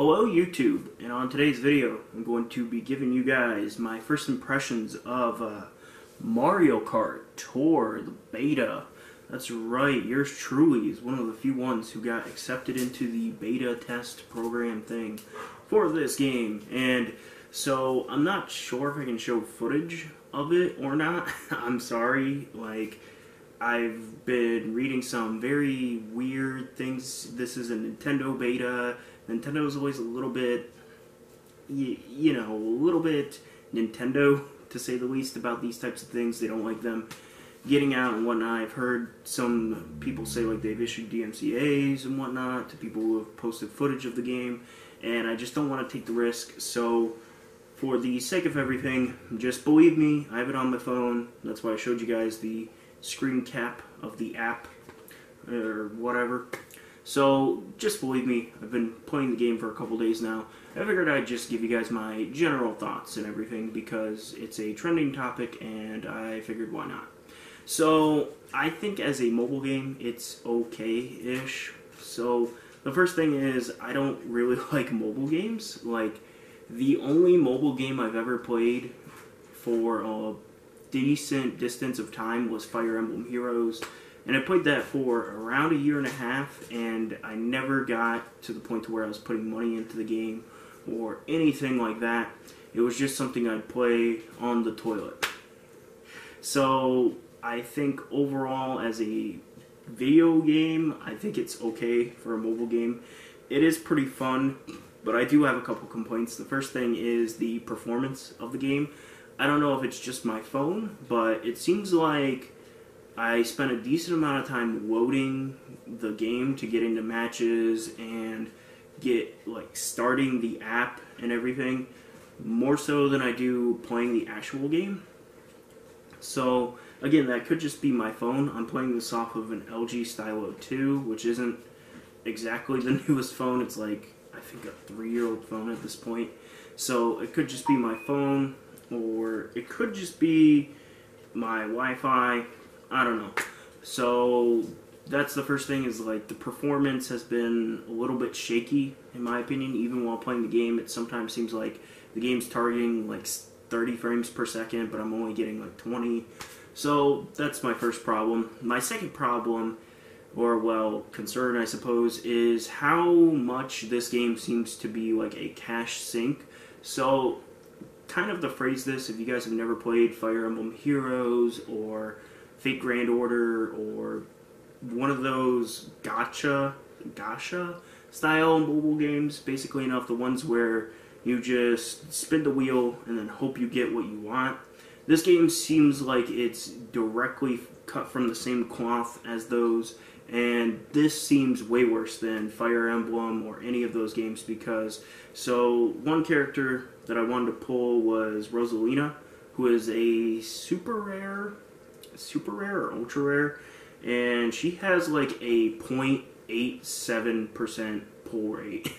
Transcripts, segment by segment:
Hello YouTube, and on today's video I'm going to be giving you guys my first impressions of Mario Kart Tour, the beta. That's right, yours truly is one of the few ones who got accepted into the beta test program thing for this game. And so I'm not sure if I can show footage of it or not. I'm sorry, I've been reading some very weird things. This is a Nintendo beta. Nintendo's always a little bit, you know, a little bit Nintendo, to say the least, about these types of things. They don't like them getting out and whatnot. I've heard some people say like they've issued DMCAs and whatnot to people who have posted footage of the game, and I just don't want to take the risk. So for the sake of everything, just believe me, I have it on my phone. That's why I showed you guys the screen cap of the app or whatever. So just believe me, I've been playing the game for a couple days now. I figured I'd just give you guys my general thoughts and everything because it's a trending topic and I figured why not. So I think as a mobile game it's okay-ish. So the first thing is I don't really like mobile games. Like the only mobile game I've ever played for a decent distance of time was Fire Emblem Heroes. And I played that for around a year and a half, and I never got to the point to where I was putting money into the game or anything like that. It was just something I'd play on the toilet. So I think overall as a video game, I think it's okay for a mobile game. It is pretty fun, but I do have a couple complaints. The first thing is the performance of the game. I don't know if it's just my phone, but it seems like I spent a decent amount of time loading the game to get into matches and get starting the app and everything, more so than I do playing the actual game. So again, that could just be my phone. I'm playing this off of an LG Stylo 2, which isn't exactly the newest phone. It's like, I think, a 3-year-old phone at this point. So it could just be my phone, or it could just be my Wi-Fi. I don't know. So that's the first thing, is like the performance has been a little bit shaky in my opinion. Even while playing the game, it sometimes seems like the game's targeting like 30 frames per second, but I'm only getting like 20. So that's my first problem. My second problem, or well, concern I suppose, is how much this game seems to be like a cash sink. So kind of to phrase this, if you guys have never played Fire Emblem Heroes or Fate Grand Order or one of those gacha style mobile games, basically enough, the ones where you just spin the wheel and then hope you get what you want. This game seems like it's directly cut from the same cloth as those, and this seems way worse than Fire Emblem or any of those games because, so one character that I wanted to pull was Rosalina, who is a super rare or ultra rare, and she has like a 0.87% pull rate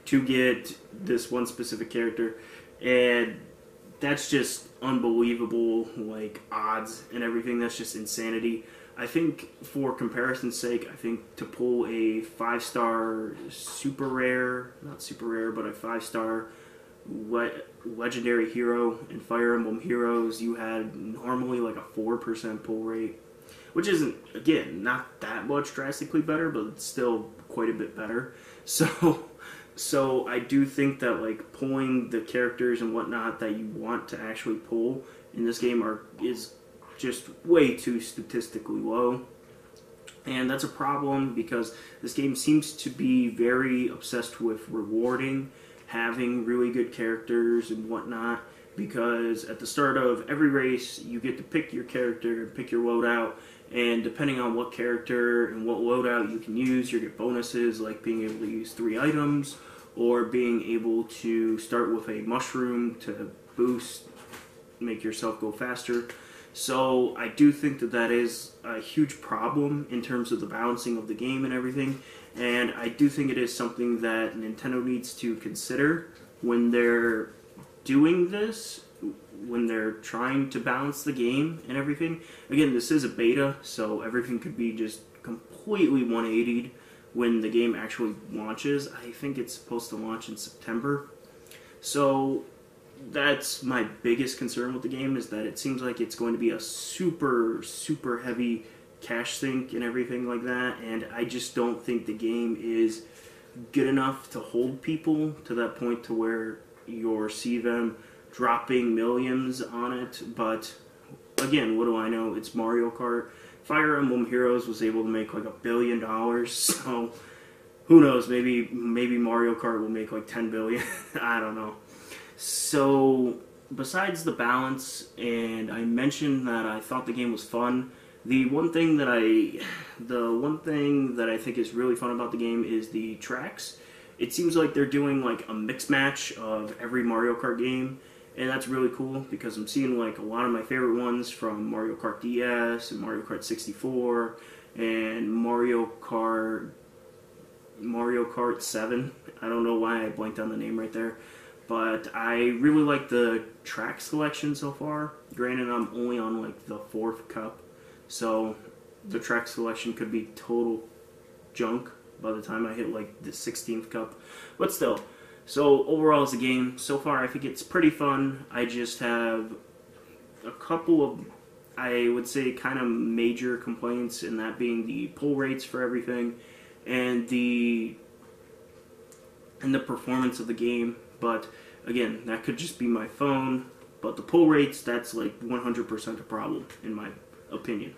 to get this one specific character, and that's just unbelievable, like odds and everything. That's just insanity. I think for comparison's sake, I think to pull a 5-star super rare, not super rare, but a 5-star legendary hero in Fire Emblem Heroes, you had normally like a 4% pull rate, which isn't, again, not that much drastically better, but it's still quite a bit better. So I do think that like pulling the characters and whatnot that you want to actually pull in this game is just way too statistically low. And that's a problem because this game seems to be very obsessed with rewarding having really good characters and whatnot, because at the start of every race you get to pick your character, pick your loadout, and depending on what character and what loadout you can use, you get bonuses like being able to use 3 items or being able to start with a mushroom to boost, make yourself go faster. So I do think that that is a huge problem in terms of the balancing of the game and everything, and I do think it is something that Nintendo needs to consider when they're doing this, when they're trying to balance the game and everything. Again, this is a beta, so everything could be just completely 180'd when the game actually launches. I think it's supposed to launch in September. So that's my biggest concern with the game, is that it seems like it's going to be a super, super heavy cash sink and everything like that, and I just don't think the game is good enough to hold people to that point to where you'll see them dropping millions on it. But again, what do I know? It's Mario Kart. Fire Emblem Heroes was able to make like $1 billion, so who knows? Maybe Mario Kart will make like 10 billion. I don't know. So besides the balance, and I mentioned that I thought the game was fun. The one thing that I think is really fun about the game is the tracks. It seems like they're doing like a mix match of every Mario Kart game, and that's really cool because I'm seeing like a lot of my favorite ones from Mario Kart DS and Mario Kart 64 and Mario Kart 7. I don't know why I blanked on the name right there. But I really like the track selection so far. Granted, I'm only on like the 4th cup, so the track selection could be total junk by the time I hit like the 16th cup. But still, so overall as a game, so far I think it's pretty fun. I just have a couple of, I would say, kind of major complaints, and that being the pull rates for everything and the performance of the game. But again, that could just be my phone. But the pull rates, that's like 100% a problem, in my opinion.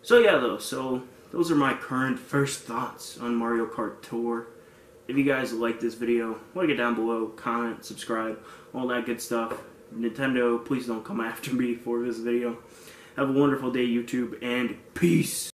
So yeah, though, so those are my current first thoughts on Mario Kart Tour. If you guys like this video, like it down below, comment, subscribe, all that good stuff. Nintendo, please don't come after me for this video. Have a wonderful day, YouTube, and peace!